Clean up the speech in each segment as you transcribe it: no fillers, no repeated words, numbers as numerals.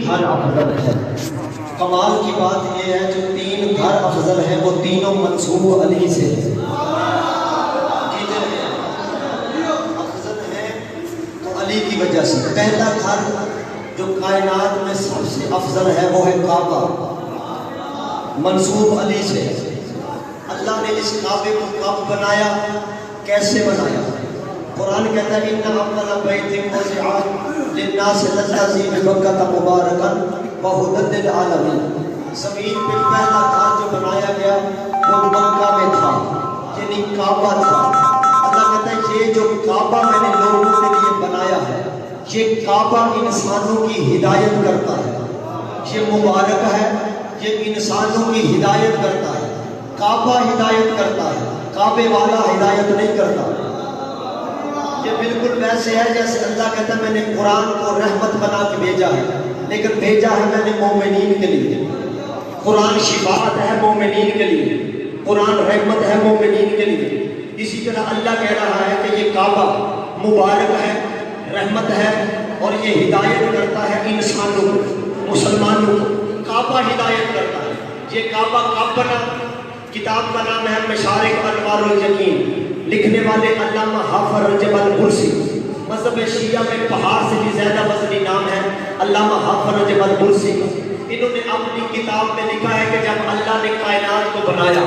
گھر افضل ہے۔ کمال کی بات یہ ہے جو 3 گھر افضل ہیں وہ تینوں منسوب علی سے ہیں۔ افضل ہیں تو علی کی وجہ سے۔ پہلا گھر جو کائنات میں سب سے افضل ہے وہ ہے کعبہ، منسوب علی سے۔ اللہ نے اس کعبے کو کب بنایا، کیسے بنایا؟ قرآن کہتا ہے ان اول بیت وضع للناس الذی ببکۃ مبارکا وہدی للعالمین۔ زمین پہ پہلا گھر جو بنایا گیا وہ مکہ میں تھا، یعنی کعبہ تھا۔ اللہ کہتا ہے یہ جو کعبہ میں نے لوگوں کے لیے بنایا ہے، یہ کعبہ انسانوں کی ہدایت کرتا ہے، یہ مبارک ہے، یہ انسانوں کی ہدایت کرتا ہے۔ کعبہ ہدایت کرتا ہے، کعبے والا ہدایت نہیں کرتا۔ یہ بالکل ویسے ہے جیسے اللہ کہتا ہے میں نے قرآن کو رحمت بنا کے بھیجا ہے، لیکن بھیجا ہے میں نے مومنین کے لیے۔ قرآن شفاعت ہے مومنین کے لیے، قرآن رحمت ہے مومنین کے لیے۔ اسی طرح اللہ کہہ رہا ہے کہ یہ کعبہ مبارک ہے، رحمت ہے، اور یہ ہدایت کرتا ہے انسانوں کو، مسلمانوں کو۔ کعبہ ہدایت کرتا ہے۔ یہ کعبہ کب بنا؟ کتاب کا نام ہے مشارق انوار الیقین، لکھنے والے علامہ حافظ رجب البرسی۔ مذہب شیعہ میں پہاڑ سے بھی زیادہ وزنی نام ہے علامہ حافظ رجب البرسی۔ انہوں نے اپنی کتاب میں لکھا ہے کہ جب اللہ نے کائنات کو بنایا،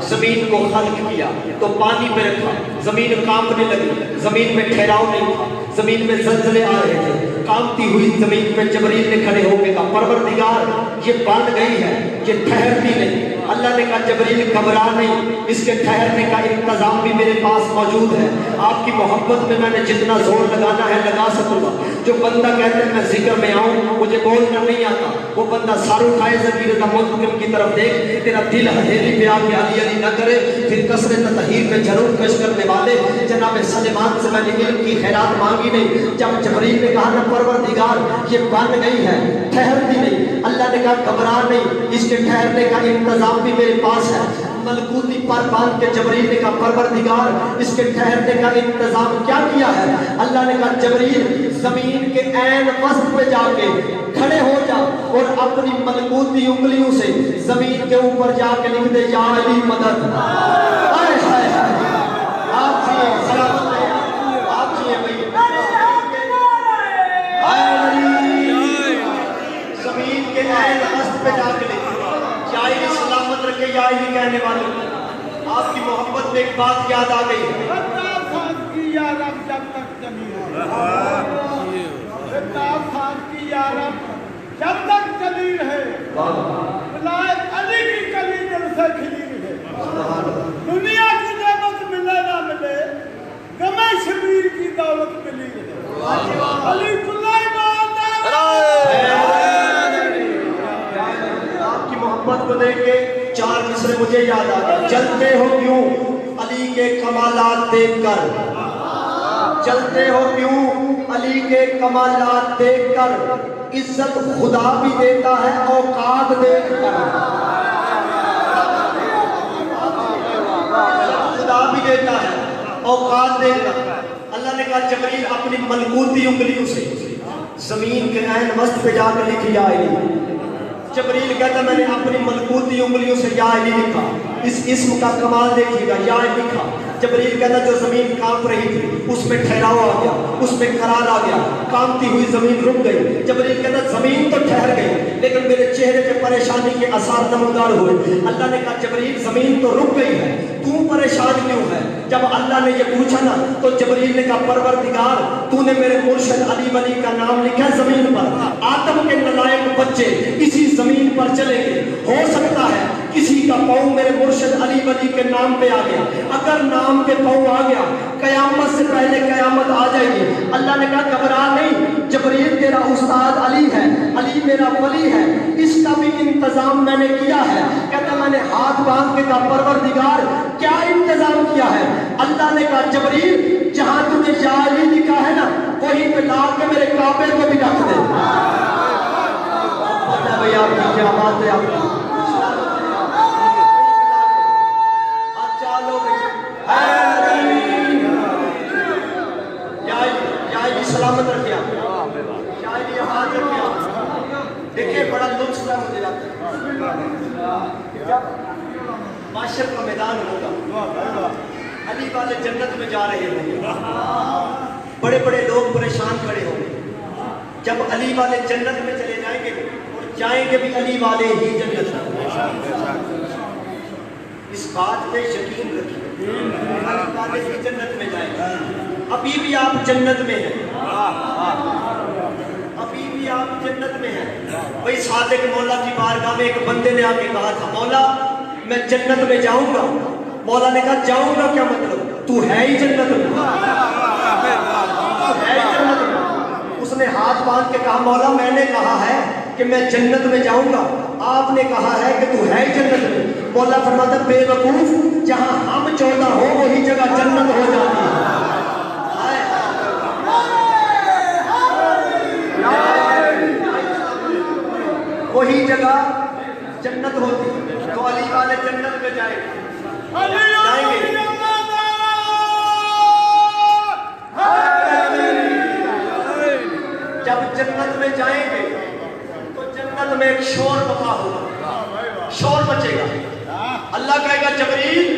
زمین کو خلق کیا تو پانی پہ رکھا، زمین کانپنے لگی، زمین میں ٹھہراؤ نہیں تھا، زمین میں زلزلے آ رہے تھے، کانپتی ہوئی زمین پہ جبریل نے کھڑے ہو کے کہا پروردگار یہ بن گئی ہے، یہ ٹھہرتی نہیں۔ اللہ نے کہا جبریل گھبرا نہیں، اس کے ٹھہرنے کا انتظام بھی میرے پاس موجود ہے، آپ کی محبت میں میں نے جتنا زور لگانا ہے لگا سکوں گا۔ جو بندہ کہتا ہے میں ذکر میں آؤں مجھے بولنا نہیں آتا، وہ بندہ سار اٹھائے ذکر منتقم کی طرف دیکھ، تیرا دل ہتھیلی پہ آ کے علی علی نہ کرے۔ پھر کثرت تطہیر میں جھڑوں کش کرنے والے جناب سلیمان سے میں نے علم کی خیرات مانگی نہیں۔ جب جبریل نے کہا نا پروردگار یہ بن گئی ہے، ٹھہرتی نہیں، اللہ نے کہا گھبرا نہیں، اس کے ٹھہرنے کا انتظام بھی میرے پاس ہے۔ ملکوتی پر باندھ کے جبریل نے کہا پروردگار اس کے ٹھہرنے کا انتظام کیا کیا ہے؟ اللہ نے کہا جبریل زمین کے عین وسط پہ جا کے کھڑے ہو جا اور اپنی ملکوتی انگلیوں سے زمین کے اوپر جا کے لکھ دے یا علی مدد۔ ہائے ہائے ہائے، آپ جیے سلامت رہے، آپ جیے بھائی، زمین کے عین وسط پہ جا کے لکھ یا علی سلامت رکھے، یا علی کہنے والے۔ آپ کی محبت میں ایک بات یاد آ گئی، کی یارب جب تک جمی ہے، کی یارب جب تک جمی ہے، ولایت علی کی کلی دل سے کھلی ہے۔ دنیا کی نعمت ملے نہ ملے، غم شبیر کی دولت ملی ہے۔ علی کلائی آپ کی محبت کو دیکھ کے 4 مصرے مجھے یاد آ گئے۔ جلتے ہو کیوں علی کے کمالات دیکھ کر، جلتے ہو کیوں علی کے کمالات دیکھ کر، عزت خدا بھی دیتا ہے اوقات دیکھ کر، خدا بھی دیتا ہے اوقات دیکھ کر۔ اللہ نے کہا جبریل اپنی ملکوتی انگلیوں سے زمین کے عین وسط پہ جا کے لکھی یا علی۔ جبریل کہتا میں نے اپنی ملکوتی انگلیوں سے یا علی لکھا۔ اس اسم کا کمال دیکھیے گا، یا علی لکھا۔ جبریل کہتا جو زمین کانپ رہی تھی اس میں ٹھہراؤ آ گیا، اس میں قرار آ گیا، کانپتی ہوئی زمین رک گئی۔ جبریل کہتا زمین تو ٹھہر گئی لیکن میرے چہرے پہ پریشانی کے آثار نمودار ہوئے۔ اللہ نے کہا جبریل زمین تو رک گئی ہے، تو پریشان کیوں ہے؟ جب اللہ نے یہ پوچھا نا تو جبریل نے کہا پروردگار تو نے میرے مرشد علی ولی کا نام لکھا زمین پر، آدم کے نلائق بچے اسی زمین پر چلیں گے، ہو سکتا ہے کسی کا پاؤں میرے مرشد علی ولی کے نام پہ آ گیا، اگر نام کے پاؤں آ گیا قیامت سے پہلے قیامت آ جائے گی۔ اللہ نے کہا گھبرا نہیں، جبریل تیرا استاد علی ہے، علی میرا ولی ہے، اس کا بھی انتظام میں نے کیا ہے۔ کہتا میں نے ہاتھ باندھ کے کہا پروردگار کیا انتظام کیا ہے؟ اللہ نے کہا جبریل جہاں تم نے یا علی لکھا ہے نا وہیں پہ لا کے میرے کعبے کو بھی رکھ دے۔ پتہ بھئی آپ کی کیا بات ہے؟ آپ کی سلامت رکھے آپ، یا علی ہاتھ رکھے آپ۔ دیکھیں بڑا لطف ہے مجھے آتا ہے جب معاشر کا میدان ہوگا، علی والے جنت میں جا رہے ہوں گے، بڑے بڑے لوگ پریشان کھڑے ہوں گے، جب علی والے جنت میں چلے جائیں گے اور جائیں گے بھی علی والے ہی جنت میں، اس بات پہ یقین رکھیے، علی والے ہی جنت میں جائیں گے۔ ابھی بھی آپ جنت میں ہیں، ابھی بھی آپ جنت میں ہیں۔ وہی صادق مولا کی بارگاہ میں ایک بندے نے آ کے کہا تھا، مولا میں جنت میں جاؤں گا۔ مولا نے کہا جاؤں گا کیا مطلب، تو ہے ہی جنت میں، تو ہے ہی جنت میں۔ اس نے ہاتھ باندھ کے کہا مولا میں نے کہا ہے کہ میں جنت میں جاؤں گا، آپ نے کہا ہے کہ تو ہے ہی جنت میں۔ مولا فرماتا بے وقوف، جہاں ہم 14 ہو وہی جگہ جنت ہو جاتی ہے۔ وہی جگہ جنت ہوتی ہے، تو علی والے جنت میں جائیں گے۔ جب جنت میں جائیں گے تو جنت میں ایک شور بپا ہوگا، شور مچے گا۔ اللہ کہے گا جبریل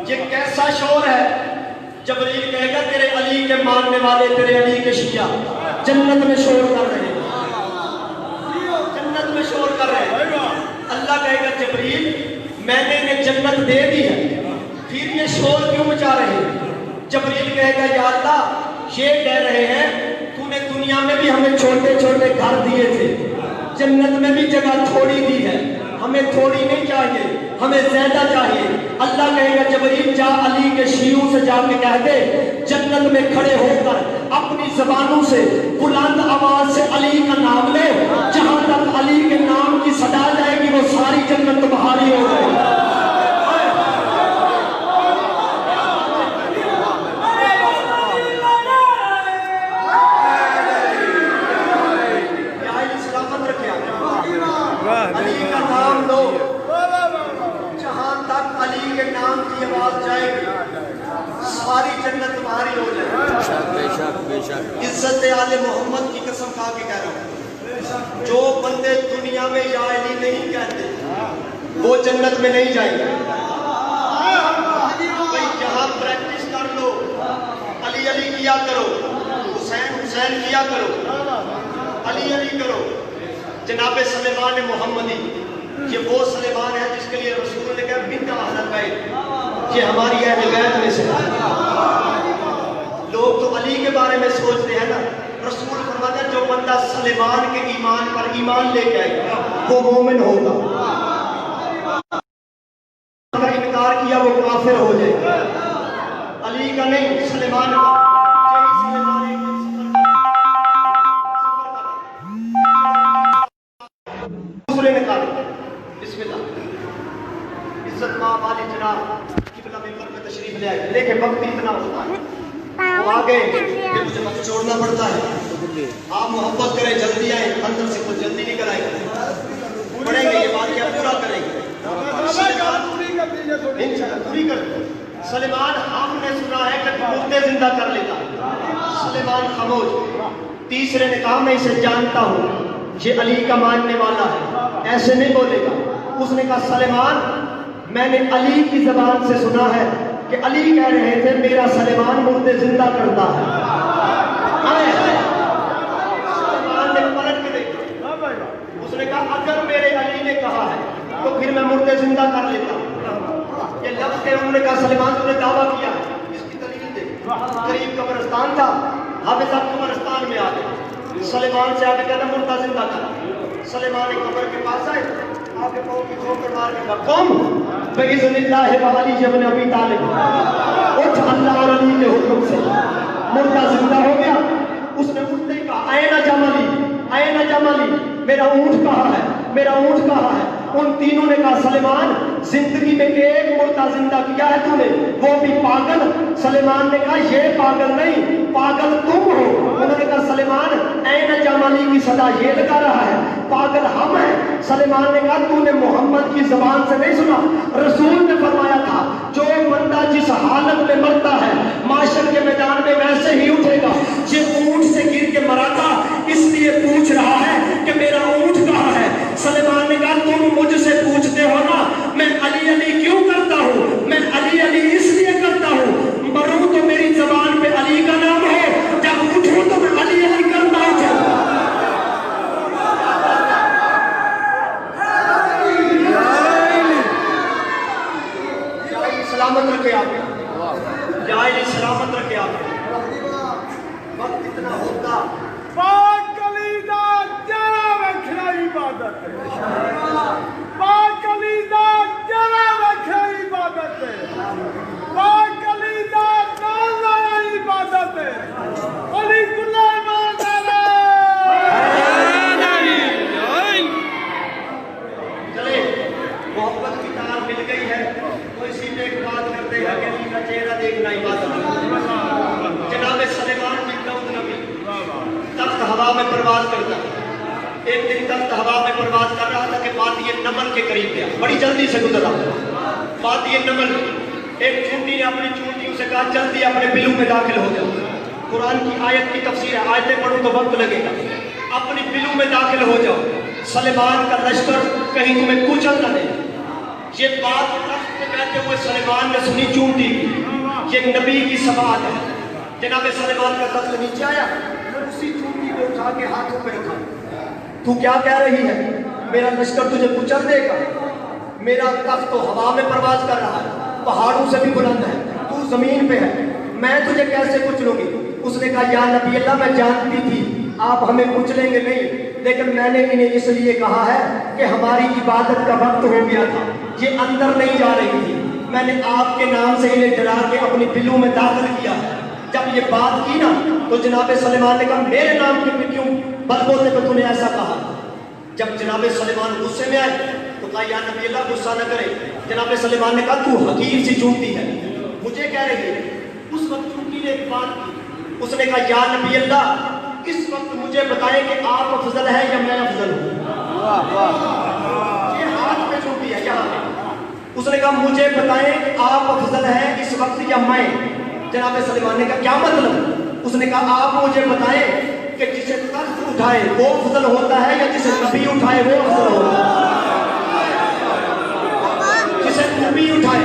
یہ کیسا شور ہے؟ جبریل کہے گا تیرے علی کے ماننے والے، تیرے علی کے شیعہ جنت میں شور کر رہے ہیں، جنت میں شور کر رہے ہیں۔ اللہ کہے گا جبریل میں نے انہیں جنت دے دی ہے، پھر یہ شور کیوں مچا رہے ہیں؟ جبریل کہے گا یا اللہ یہ کہہ رہے ہیں تو نے دنیا میں بھی ہمیں چھوٹے چھوٹے گھر دیے تھے، جنت میں بھی جگہ تھوڑی دی ہے، ہمیں تھوڑی نہیں چاہیے، ہمیں زیادہ چاہیے۔ اللہ کہے گا جبریل جا علی کے شیعوں سے جا کے کہہ دے جنت میں کھڑے ہو کر اپنی زبانوں سے بلند آواز سے علی کا نام لے، جہاں تک علی کے نام کی صدا جائے گی وہ ساری جنت تمہاری ہو جائے گی۔ علی کا نام لو، جہاں تک علی کے نام کی آواز جائے گی ساری جنت تمہاری ہو جائے گی۔ عزت آل محمد کی قسم کھا کے کہہ رہا ہوں، جو بندے دنیا میں یا علی نہیں کہتے وہ جنت میں نہیں جائیں گے۔ بھائی یہاں پریکٹس کر لو، علی علی کیا کرو، حسین حسین کیا کرو، علی علی کرو۔ جناب سلیمان محمدی یہ وہ سلیمان ہے جس کے لیے رسول نے کہا بنت اہل بیت، یہ ہماری اہل بیت میں سے۔ لوگ تو علی کے بارے میں سوچتے ہیں نا، رسول فرماتا ہے جو بندہ سلیمان کے ایمان پر ایمان لے کے آئے وہ مومن ہوگا، اگر انکار کیا وہ کافر ہو جائے گا۔ علی کا نہیں، سلیمان کا۔ دوسرے نے کہا بسم اللہ، عزت ماں والی جناب قبلہ ممبر پہ تشریف لے آئے، لیکن وقت اتنا ہوتا ہے وہ آگے پھر مجھے وقت چھوڑنا پڑتا ہے۔ آپ محبت کریں جلدی آئیں، اندر سے کچھ جلدی نکل آئیں، پڑھیں گے یہ واقعہ پورا کریں گے۔ پوری کر دو۔ سلیمان ہم نے سنا ہے کہ مردے زندہ کر لیتا، سلیمان خاموش۔ تیسرے نے کہا میں اسے جانتا ہوں یہ علی کا ماننے والا ہے، ایسے نہیں بولے گا۔ اس نے کہا سلیمان میں نے علی کی زبان سے سنا ہے کہ علی کہہ رہے تھے میرا سلیمان مردے زندہ کرتا ہے۔ سلیمان نے پلٹ کے دیکھا، اس نے کہا اگر میرے علی نے کہا ہے تو پھر میں مردے زندہ کر لیتا ہوں۔ یہ لفظ کے انہوں نے کہا سلیمان تو نے دعویٰ کیا، اس کی دلیل دے۔ قریب قبرستان تھا، حافظ صاحب قبرستان میں آ گئے، سلیمان سے آگے کہتا مردہ زندہ کر۔ سلیمان قبر کے پاس آئے، آگے پاؤں کی ٹھوکر مار کے کہا قم بِإِذْنِ اللَّهِ وَعَلِيِّ بْنِ أَبِي طالب، اٹھ اللہ اور علی کے حکم سے۔ مردہ زندہ ہو گیا۔ اس نے اٹھتے ہی کہا اَيْنَ جَمَلِي اَيْنَ جَمَلِي، میرا اونٹ کہاں ہے، میرا اونٹ کہاں ہے۔ ان تینوں نے کہا سلیمان زندگی میں ایک مردہ زندہ کیا ہے تو نے، وہ بھی پاگل۔ سلیمان نے کہا یہ پاگل نہیں، پاگل تم ہو۔ انہوں نے کہا سلیمان این جمالی کی صدا یہ لگا رہا ہے، پاگل ہم ہیں۔ سلیمان نے کہا تو نے محمد کی زبان سے نہیں سنا، رسول نے فرمایا تھا جو بندہ جس حالت میں مرتا ہے معاشر کے میدان میں ویسے ہی اٹھے گا۔ یہ اونٹ سے گر کے مرا تھا، اس لیے پوچھ رہا ہے کہ میرا اونٹ کہاں ہوا میں پرواز کر رہا تھا کہ وادی نمل کے قریب گیا، بڑی جلدی سے گزر رہا تھا وادی نمل۔ ایک چونٹی نے اپنی چونٹیوں سے کہا جلدی اپنے بلوں میں داخل ہو جاؤ۔ قرآن کی آیت کی تفسیر ہے، آیتیں پڑھوں تو وقت لگے گا۔ اپنی بلوں میں داخل ہو جاؤ، سلیمان کا لشکر کہیں تمہیں کچل نہ دے۔ یہ بات تخت پہ بیٹھے ہوئے سلیمان نے سنی چونٹی کی، یہ نبی کی سماعت ہے۔ جناب سلیمان کا تخت نیچے آیا، اسی چونٹی کو اٹھا کے ہاتھوں پہ رکھا۔ تو کیا کہہ رہی ہے؟ میرا لشکر تجھے کچل دے گا؟ میرا تخت تو ہوا میں پرواز کر رہا ہے، پہاڑوں سے بھی بلند ہے، تو زمین پہ ہے، میں تجھے کیسے کچلوں گی؟ اس نے کہا یا نبی اللہ میں جانتی تھی آپ ہمیں کچلیں گے نہیں، لیکن میں نے انہیں اس لیے کہا ہے کہ ہماری عبادت کا وقت ہو گیا تھا، یہ اندر نہیں جا رہی تھی، میں نے آپ کے نام سے انہیں ڈرا کے اپنی بلوں میں داخل کیا ہے۔ جب یہ بات کی نا تو جناب سلیمان نے کہا میرے نام کے کیوں بلبوتے پہ تو نے ایسا کہا؟ جب جناب سلیمان غصے میں آئے تو کہا یا نبی اللہ غصہ نہ کرے۔ جناب سلیمان نے کہا تو حقیر سی چونٹی ہے، مجھے کہہ رہی ہے۔ اس وقت چونٹی نے ایک بات کی، اس نے کہا یا نبی اللہ اس وقت مجھے بتائیں کہ آپ افضل ہے یا میں افضل ہوں؟ یہ ہاتھ پہ چونٹی ہے یہاں پہ۔ اس نے کہا مجھے بتائیں کہ آپ افضل ہیں اس وقت یا میں؟ جناب سلیمان نے کہا کیا مطلب؟ اس نے کہا آپ مجھے بتائیں کہ جسے تخت اٹھائے وہ افضل ہوتا ہے یا جسے نبی اٹھائے وہ افضل ہوتا ہے؟ جسے نبی اٹھائے۔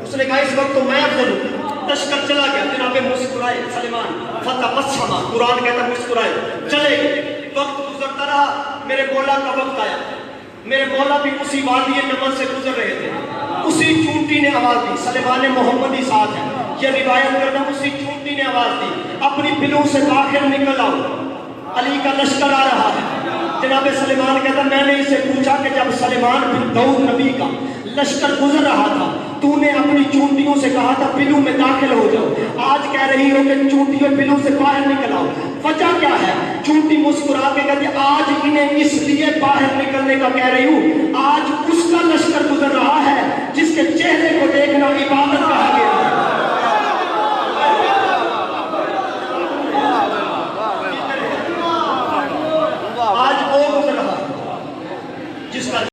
اس نے کہا اس وقت تو میں افضل ہوں۔ لشکر چلا گیا، جناب مسکرائے سلیمان، فتبسم، قرآن کہتا ہے مسکرائے، چلے گئے۔ وقت گزرتا رہا، میرے مولا کا وقت آیا، میرے مولا بھی اسی وادی نمل سے گزر رہے تھے، اسی چونٹی نے آواز دی، سلیمان محمدی ساتھ ہے، یہ روایت کرنا اسی چونٹی نے آواز دی اپنی بلوں سے باہر نکل آؤ، علی کا لشکر آ رہا ہے۔ جناب سلیمان کہتا میں نے اسے پوچھا کہ جب سلیمان بن داؤد نبی کا لشکر گزر رہا تھا تو نے اپنی چونٹیوں سے کہا تھا بلوں میں داخل ہو جاؤ، آج کہہ رہی ہو کہ چونٹیوں بلوں سے باہر نکل آؤ، وجہ کیا ہے؟ چونٹی مسکرا کے کہتی آج انہیں اس لیے باہر نکلنے کا کہہ رہی ہوں، آج اس کا لشکر گزر رہا ہے جس کے چہرے کو دیکھنا عبادت کا ہے۔